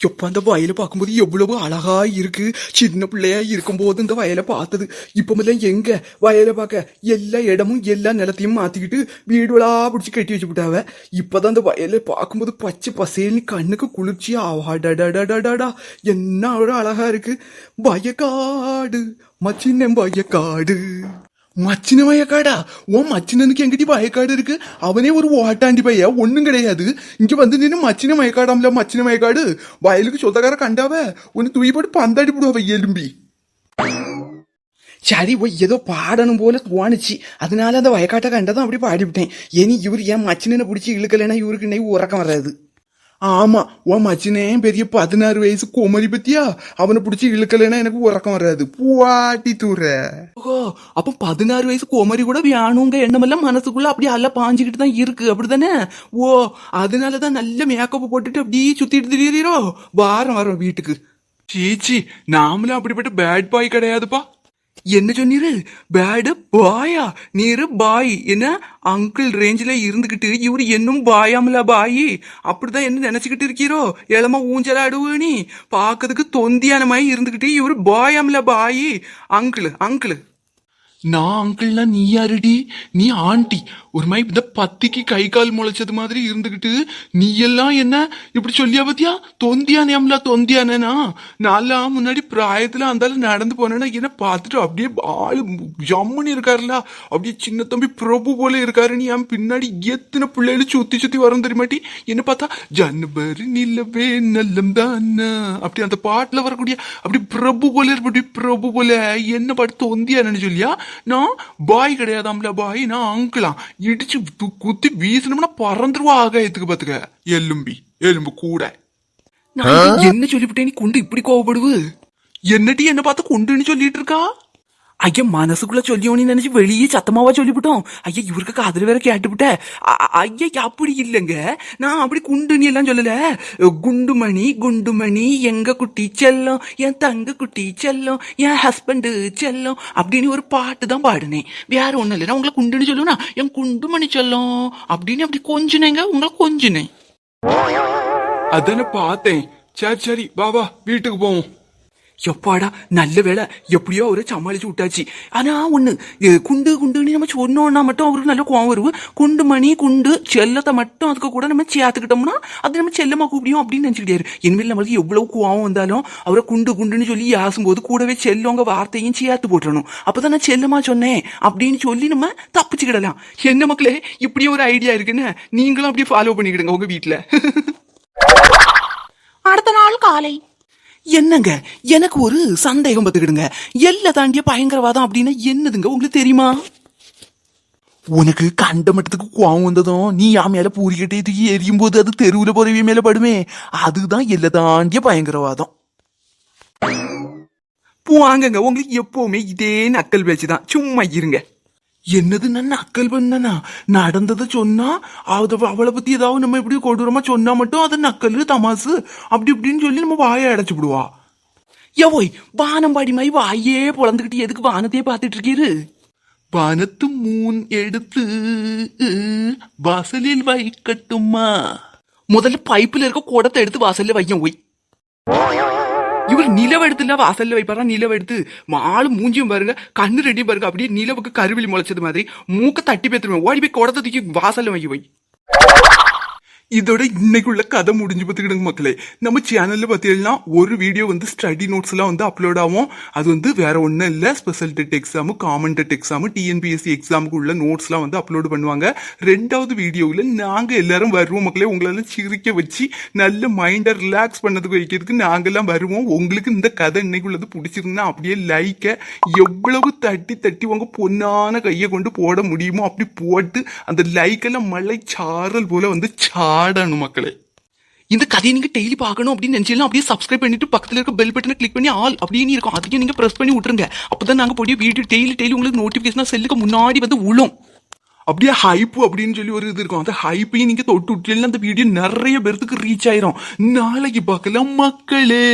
எப்ப அந்த வயலை பார்க்கும்போது எவ்வளவு அழகா இருக்கு. சின்ன பிள்ளையா இருக்கும்போது இந்த வயலை பார்த்தது. இப்பமெல்லாம் எங்க வயலை பார்க்க எல்லா இடமும் எல்லா நிலத்தையும் மாத்திக்கிட்டு வீடுகளா பிடிச்சி கட்டி வச்சு விட்டாவ. இப்பதான் அந்த வயலை பார்க்கும்போது பச்சை பசேல்னு கண்ணுக்கு குளிர்ச்சியா ஆடாடாடாடாடா என்ன அவ்வளோ அழகா இருக்கு. வயக்காடு மச்சின்ன வயக்காடு. மச்சின வயக்காடா? உன் மச்சினனுக்கு எங்கிட்ட வயக்காடு இருக்கு? அவனே ஒரு ஓட்டாண்டி பைய, ஒண்ணும் கிடையாது. இங்க வந்து நின்று மச்சின வயக்காடாம்ல மச்சின வயக்காடு. வயலுக்கு சொந்தக்கார கண்டாவ ஒன்னு தூக்கி போட்டு பந்தாடி போடுவ எலும்பி. சரி போய் ஏதோ பாடணும் போல தோணுச்சு, அதனால அந்த வயக்காட்டை கண்டதும் அப்படி பாடிவிட்டேன். இனி இவர் என் மச்சினனை பிடிச்சி இழுக்கலைன்னா இவருக்கு இன்னைக்கு உறக்கம் வராது. ஆமா, உன் மச்சினே பெரிய 16 வயசு கோமரி பத்தியா, அவனை பிடிச்சி இழுக்கலைன்னா எனக்கு உறக்கம் வராது. பூவாட்டி தூர. ஓ, அப்ப 16 வயசு கோமரி கூட வேணுங்க எண்ணமெல்லாம் மனசுக்குள்ள அப்படியே அல்ல பாஞ்சுக்கிட்டு தான் இருக்கு, அப்படித்தானே? ஓ, அதனாலதான் நல்ல மேக்கப் போட்டுட்டு அப்படியே சுத்திட்டு திரியறீரோ. வாரம் வீட்டுக்கு. சீச்சி, நாமளும் அப்படிப்பட்ட பேட் பாய் கிடையாதுப்பா. என்ன சொன்னீரு? பேடு பாயா? நீரு பாய் என்ன அங்கிள் ரேஞ்சில இருந்துகிட்டு இவரு என்னும் பாயாமல பாயி? அப்படிதான் என்ன நினைச்சுக்கிட்டு இருக்கீரோ? இளம ஊஞ்சலா அடுவு நீ பாக்கிறதுக்கு தொந்தியான மாதிரி இருந்துகிட்டு இவரு பாயாமல பாயி. Uncle uncle. நான் அங்கிள்னா நீ யாருடி? நீ ஆண்டி. ஒரு மாதிரி இந்த பத்திக்கு கை கால் முளைச்சது மாதிரி இருந்துகிட்டு நீ எல்லாம் என்ன இப்படி சொல்லியா பத்தியா? தொந்தியானேம்ல தொந்தியானேனா? நான்லாம் முன்னாடி பிராயத்துல அந்தாலும் நடந்து போனேன்னா என்ன பார்த்துட்டு அப்படியே ஆளு ஜம்முன்னு இருக்காருல்ல, அப்படியே சின்ன தம்பி பிரபு போல இருக்காரு. நீ என் பின்னாடி எத்தனை பிள்ளைகளும் சுத்தி சுத்தி வரும் தெரியுமாட்டி? என்ன பார்த்தா ஜன்னபரி நிலவே நல்லம் தானா அப்படி அந்த பாட்டுல வரக்கூடிய அப்படி பிரபு போல இருப்படி. பிரபு போல என்ன பாட்டு தொந்தியானு சொல்லியா? நான் பாய் கிடையாதாம்ல பாய், நான் அங்கிளாம். இடிச்சு குத்தி வீசணும்னா பறந்துருவா ஆகாயத்துக்கு பாத்துக்க. எலும்பு கூட. என்ன சொல்லிவிட்டேன்? நீ குண்டு இப்படி கோவப்படுவு? என்னட்டி என்ன பார்த்து குண்டுன்னு சொல்லிட்டு இருக்கா? ஐயா மனசுக்குள்ள சொல்லியோன்னு நினைச்சு வெளியே சத்தமாவா சொல்லிவிட்டோம். ஐயா இவருக்கு காதுல வேற கேட்டுவிட்ட. ஐயா அப்படி இல்லைங்க, நான் அப்படி குண்டுன்னு எல்லாம் சொல்லல. குண்டுமணி குண்டுமணி எங்க குட்டி செல்லம், என் தங்க குட்டி செல்லம், என் ஹஸ்பண்டு செல்லம் அப்படின்னு ஒரு பாட்டு தான் பாடுனேன். வேற ஒண்ணும் இல்லை. நான் உங்களை குண்டுன்னு சொல்லுவேனா? என் குண்டுமணி செல்லம் அப்படின்னு அப்படி கொஞ்சினேங்க, உங்களை கொஞ்சினேன். அதான பார்த்தேன். சரி சரி வா வா வீட்டுக்கு போவோம். எப்பாடா நல்ல வேலை, எப்படியோ அவரை சமாளிச்சு விட்டாச்சு. ஆனா ஒண்ணு, குண்டு குண்டுன்னு நம்ம சொன்னோம்னா மட்டும் அவருக்கு நல்ல கோவம் வருவோம். குண்டு மணி குண்டு செல்லத்தை மட்டும் அதுக்கு கூட நம்ம சேர்த்துக்கிட்டோம்னா அது நம்ம செல்லமா கூப்பிடியும் அப்படின்னு நினைச்சுக்கிட்டாரு. இனிமேல் நம்மளுக்கு எவ்வளவு கோவம் வந்தாலும் அவரை குண்டு குண்டுன்னு சொல்லி யாசும்போது கூடவே செல்லவங்க வார்த்தையும் சேர்த்து போட்டுறணும். அப்பதான் நான் செல்லமா சொன்னேன் அப்படின்னு சொல்லி நம்ம தப்பிச்சுக்கிடலாம். என்ன மக்களே, இப்படியே ஒரு ஐடியா இருக்குன்னு நீங்களும் அப்படியே ஃபாலோ பண்ணிக்கிடுங்க உங்க வீட்டுல. அடுத்த நாள் காலை. என்னங்க, எனக்கு ஒரு சந்தேகம் பார்த்துக்கிடுங்க. எல்லை தாண்டிய பயங்கரவாதம் அப்படின்னா என்னதுங்க உங்களுக்கு தெரியுமா? உனக்கு கண்ட மட்டத்துக்கு கோவம் வந்ததும் நீ என் மேல பூரிக்கிட்டே தூக்கி எரியும் போது அது தெருவுல போறவே மேல படுமே, அதுதான் எல்லை தாண்டிய பயங்கரவாதம். வாங்கங்க, உங்களுக்கு எப்பவுமே இதே நக்கல் பேச்சுதான். சும்மா இருங்க. என்னது நான் நக்கல் பண்ணனா? நடந்ததை சொன்னா அவளை பத்தி ஏதாவது நம்ம இப்படி கொடூரமா சொன்னா மட்டும் அது நக்கல் தமாசு அப்படி இப்படின்னு சொல்லி நம்ம வாயை அடைச்சு விடுவா. ஏவோய், வானம்பாடி மாதிரி வாயே பொழந்துக்கிட்டு எதுக்கு வானத்தையே பார்த்துட்டு இருக்கீரு? வானத்து மூன் எடுத்து வாசலில் வைக்கட்டுமா? முதல்ல பைப்புல இருக்க குடத்தை எடுத்து வாசல்ல வைக்க போய். இவர் நிலவு எடுத்துல வாசல்ல வைப்பாரா? நிலவு எடுத்து ஆளு மூஞ்சியும் பாருங்க, கண்ணு ரெடியும் பாருங்க, அப்படியே நிலவுக்கு கருவிழி முளைச்சது மாதிரி மூக்க தட்டி பேத்துருவேன். ஓடி போய் குடத்தை தூக்கி வாசல்ல வைக்க போய். இதோட இன்னைக்குள்ள கதை முடிஞ்சு பார்த்துக்கிடுங்க மக்களே. நம்ம சேனல்ல பார்த்தீங்கன்னா ஒரு வீடியோ வந்து ஸ்டடி நோட்ஸ் எல்லாம் வந்து அப்லோட் ஆகும். அது வந்து வேற ஒன்றும் இல்லை, special TET exam, common TET exam, TNPSC எக்ஸாமுக்கு உள்ள நோட்ஸ் எல்லாம் வந்து அப்லோட் பண்ணுவாங்க. 2வது வீடியோவில் நாங்க எல்லாரும் வருவோம் மக்களே. உங்களெல்லாம் சிரிக்க வச்சு நல்ல மைண்டை ரிலாக்ஸ் பண்ணதுக்கு வைக்கிறதுக்கு நாங்கெல்லாம் வருவோம். உங்களுக்கு இந்த கதை இன்னைக்குள்ளது பிடிச்சிருந்தா அப்படியே லைக்கை எவ்வளவு தட்டி தட்டி உங்க பொன்னான கையை கொண்டு போட முடியுமோ அப்படி போட்டு அந்த லைக்கெல்லாம் மழை சாரல் போல வந்து ஆடணும் மக்களே. இந்த கதையை நீங்க டெய்லி பார்க்கணும் அப்படின்னு நினைச்சீங்கன்னா அப்படியே சப்ஸ்கிரைப் பண்ணிட்டு பக்கத்துல இருக்க பெல் பட்டனை கிளிக் பண்ணி ஆல் அப்படின்னு இருக்கும், அதையும் நீங்க பிரஸ் பண்ணி விட்டுருங்க. அப்பதான் நாங்க போய் வீடியோ டெய்லி உங்களுக்கு நோட்டிபிகேஷன் செல்லுக்கு முன்னாடி வந்து உளும். அப்படியே ஹைப்பு அப்படின்னு சொல்லி ஒரு இது இருக்கும், அந்த ஹைப்பையும் நீங்க தொட்டு விட்டீங்கன்னா அந்த வீடியோ நிறைய பேருக்கு ரீச் ஆயிரும். நாளைக்கு பார்க்கலாம் மக்களே.